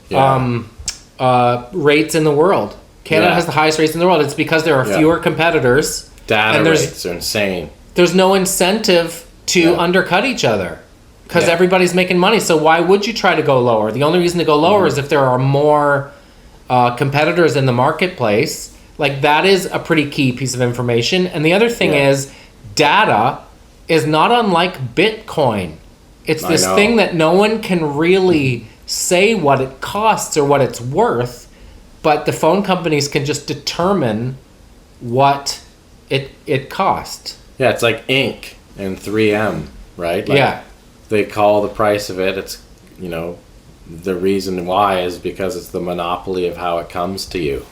Speaker 3: rates in the world. Canada has the highest rates in the world. It's because there are fewer competitors.
Speaker 2: Data rates are insane.
Speaker 3: There's no incentive to undercut each other because everybody's making money. So why would you try to go lower? The only reason to go lower is if there are more competitors in the marketplace. Like that is a pretty key piece of information. And the other thing is data is not unlike Bitcoin. It's this thing that no one can really say what it costs or what it's worth, but the phone companies can just determine what it costs.
Speaker 2: Yeah, it's like ink and 3M, right? Like they call the price of it. It's, you know, the reason why is because it's the monopoly of how it comes to you.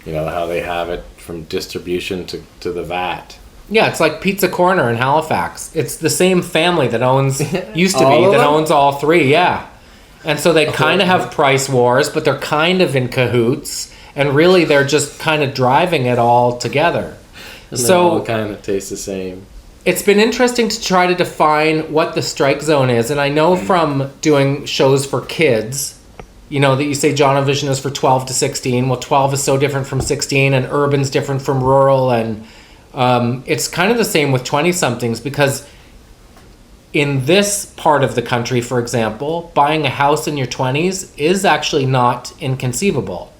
Speaker 2: You know, how they have it from distribution to the vat.
Speaker 3: Yeah, it's like Pizza Corner in Halifax. It's the same family that owns, used to be, that owns all three, And so they kind of have price wars, but they're kind of in cahoots. and really they're just kind of driving it all together.
Speaker 2: And they
Speaker 3: So
Speaker 2: all kind of taste the same.
Speaker 3: it's been interesting to try to define what the strike zone is, and I know from doing shows for kids, you know, that you say John Vision is for 12 to 16. Well, 12 is so different from 16, and urban's different from rural, and it's kind of the same with 20-somethings, because in this part of the country, for example, buying a house in your 20s is actually not inconceivable.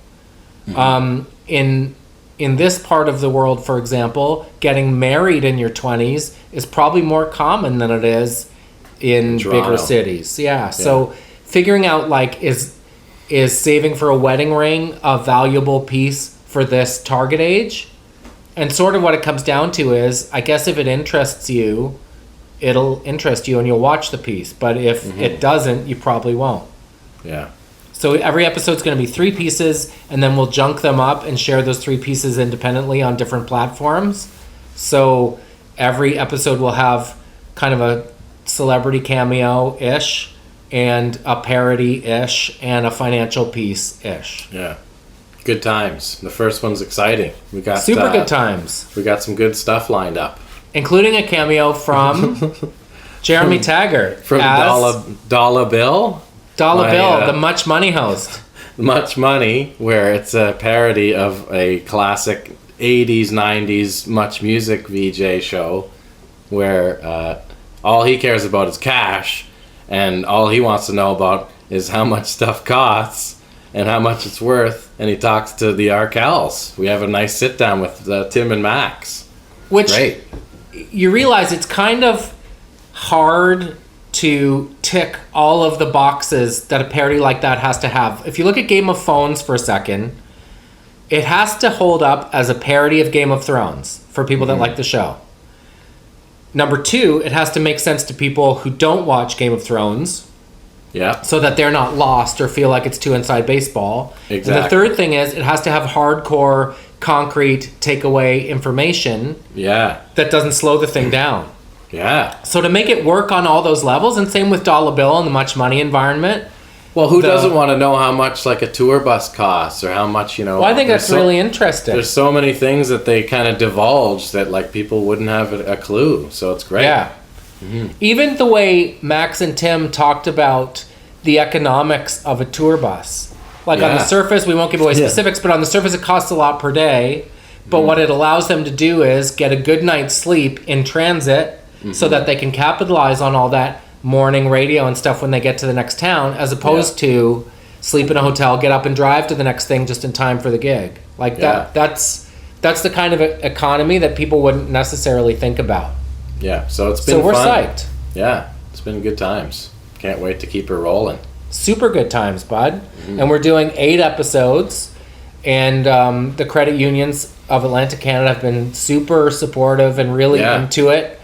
Speaker 3: In this part of the world, for example, getting married in your 20s is probably more common than it is in
Speaker 2: Toronto.
Speaker 3: bigger cities. Yeah. So figuring out, like, is saving for a wedding ring a valuable piece for this target age? And sort of what it comes down to is, I guess if it interests you, it'll interest you and you'll watch the piece. But if it doesn't, you probably won't.
Speaker 2: Yeah.
Speaker 3: So every episode's going to be 3 pieces, and then we'll junk them up and share those 3 pieces independently on different platforms. So every episode will have kind of a celebrity cameo-ish, and a parody-ish, and a financial piece-ish.
Speaker 2: Yeah. Good times. The first one's exciting. We got
Speaker 3: Super good times.
Speaker 2: We got some good stuff lined up.
Speaker 3: Including a cameo from Jeremy Taggart.
Speaker 2: From
Speaker 3: as
Speaker 2: Dollar Bill.
Speaker 3: Dollar
Speaker 2: my,
Speaker 3: Bill, the Much Money host.
Speaker 2: Much Money, where it's a parody of a classic 80s, 90s Much Music VJ show, where all he cares about is cash, and all he wants to know about is how much stuff costs and how much it's worth, and he talks to the Arkells. We have a nice sit-down with Tim and Max.
Speaker 3: Which,
Speaker 2: Great.
Speaker 3: you realize it's kind of hard to tick all of the boxes that a parody like that has to have. If you look at Game of Thrones for a second, it has to hold up as a parody of Game of Thrones for people that like the show. Number 2, it has to make sense to people who don't watch Game of Thrones,
Speaker 2: Yeah.
Speaker 3: so that they're not lost or feel like it's too inside baseball.
Speaker 2: Exactly.
Speaker 3: And the third thing is it has to have hardcore, concrete takeaway information
Speaker 2: Yeah.
Speaker 3: that doesn't slow the thing down.
Speaker 2: Yeah.
Speaker 3: So to make it work on all those levels, and same with Dollar Bill and the Much Money environment.
Speaker 2: Well, who doesn't want to know how much like a tour bus costs, or how much, you know?
Speaker 3: Well, I think
Speaker 2: there's
Speaker 3: that's really interesting.
Speaker 2: There's so many things that they kind of divulge that like people wouldn't have a clue. So it's great.
Speaker 3: Yeah. Even the way Max and Tim talked about the economics of a tour bus. Like on the
Speaker 2: Yeah.
Speaker 3: surface, we won't give away specifics, but on the surface it costs a lot per day. But what it allows them to do is get a good night's sleep in transit so that they can capitalize on all that morning radio and stuff when they get to the next town, as opposed to sleep in a hotel, get up and drive to the next thing just in time for the gig. Like that's the kind of economy that people wouldn't necessarily think about.
Speaker 2: Yeah. So it's been
Speaker 3: So we're
Speaker 2: fun.
Speaker 3: psyched.
Speaker 2: Yeah. It's been good times. Can't wait to keep her rolling.
Speaker 3: Super good times, bud. And we're doing 8 episodes, and the credit unions of Atlantic Canada have been super supportive and really into it.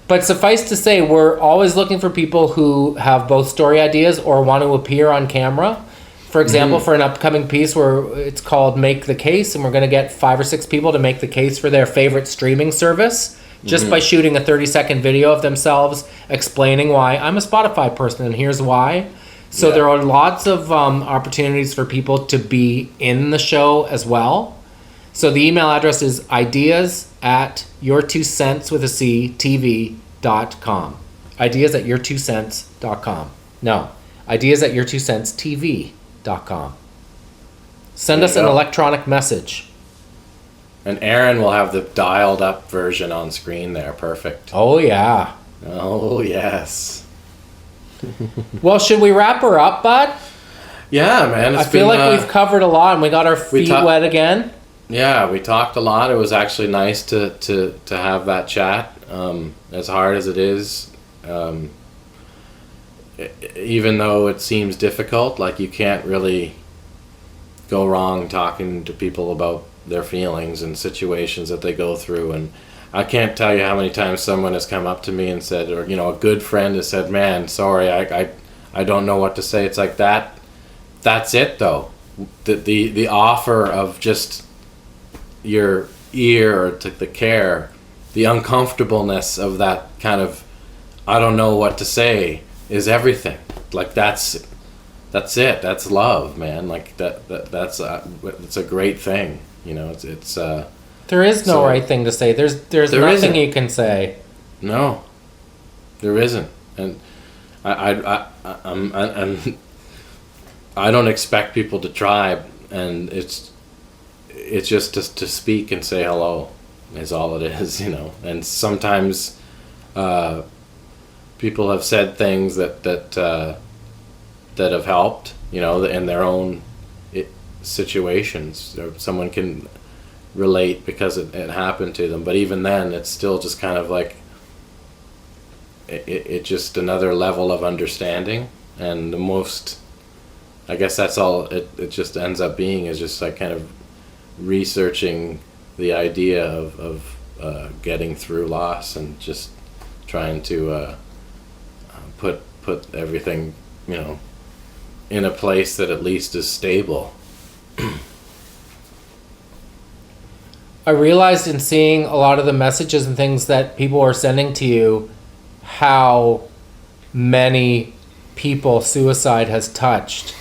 Speaker 3: But suffice to say, we're always looking for people who have both story ideas or want to appear on camera. For example, for an upcoming piece where it's called Make the Case, and we're going to get 5 or 6 people to make the case for their favorite streaming service just by shooting a 30-second video of themselves explaining why. I'm a Spotify person, and here's why. So there are lots of opportunities for people to be in the show as well. So the email address is ideas@your2cents.com. Ideas@your2cents.com. No, ideas@your2centstv.com. Send us an electronic message.
Speaker 2: And Aaron will have the dialed up version on screen there. Perfect.
Speaker 3: Oh, yeah.
Speaker 2: Oh, yes.
Speaker 3: Well, should we wrap her up, bud?
Speaker 2: Yeah, man.
Speaker 3: I feel like we've covered a lot, and we got our feet wet again.
Speaker 2: Yeah, we talked a lot. It was actually nice to have that chat. As hard as it is, even though it seems difficult, like you can't really go wrong talking to people about their feelings and situations that they go through. And I can't tell you how many times someone has come up to me and said, or, you know, a good friend has said, man, sorry, I don't know what to say. It's like that. That's it, though. The offer of just your ear to the care, the uncomfortableness of that kind of, I don't know what to say, is everything. Like that's that's it. That's love, man. Like that's it's a great thing. You know, it's
Speaker 3: There is no
Speaker 2: So-
Speaker 3: right thing to say. There's
Speaker 2: There
Speaker 3: nothing
Speaker 2: isn't.
Speaker 3: you can say.
Speaker 2: no, there isn't, and I don't expect people to try, and it's just to speak and say hello is all it is, you know. And sometimes people have said things that have helped, you know, in their own situations, or someone can relate because it happened to them. But even then, it's still just kind of like it just another level of understanding. And the most, I guess that's all it just ends up being, is just like kind of researching the idea of getting through loss, and just trying to put everything, you know, in a place that at least is stable.
Speaker 3: I realized in seeing a lot of the messages and things that people are sending to you, how many people suicide has touched.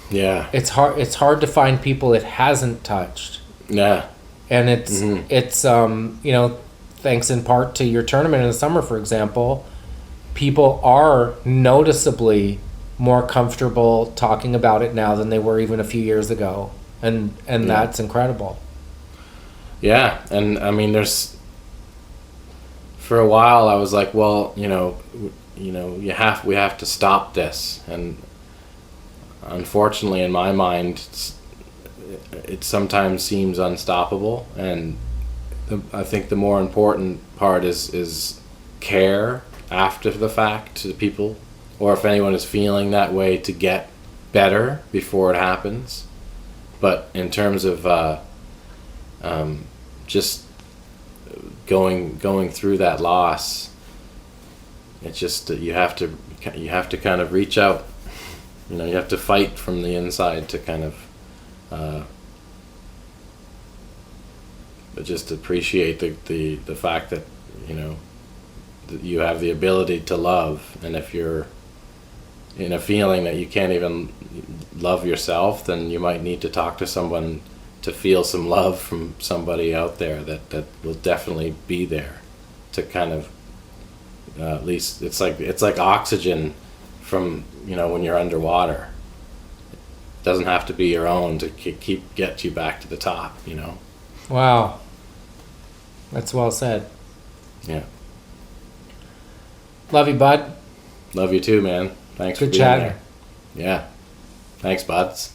Speaker 2: Yeah.
Speaker 3: It's hard to find people it hasn't touched.
Speaker 2: Yeah.
Speaker 3: And it's you know, thanks in part to your tournament in the summer, for example, people are noticeably more comfortable talking about it now than they were even a few years ago, and that's incredible.
Speaker 2: Yeah, and I mean, for a while I was like, well, we have to stop this, and unfortunately, in my mind, it sometimes seems unstoppable. And I think the more important part is care after the fact to people, or if anyone is feeling that way, to get better before it happens. But in terms of just going through that loss, it's just you have to kind of reach out. You know, you have to fight from the inside to kind of just appreciate the fact that, you know, that you have the ability to love. And if you're in a feeling that you can't even love yourself, then you might need to talk to someone to feel some love from somebody out there that will definitely be there to kind of at least it's like oxygen from, you know, when you're underwater. It doesn't have to be your own to get you back to the top, you know.
Speaker 3: Wow, that's well said.
Speaker 2: Yeah.
Speaker 3: Love you, bud.
Speaker 2: Love you too, man. Thanks for
Speaker 3: Good
Speaker 2: being
Speaker 3: chatting.
Speaker 2: there. Yeah. Thanks, buds.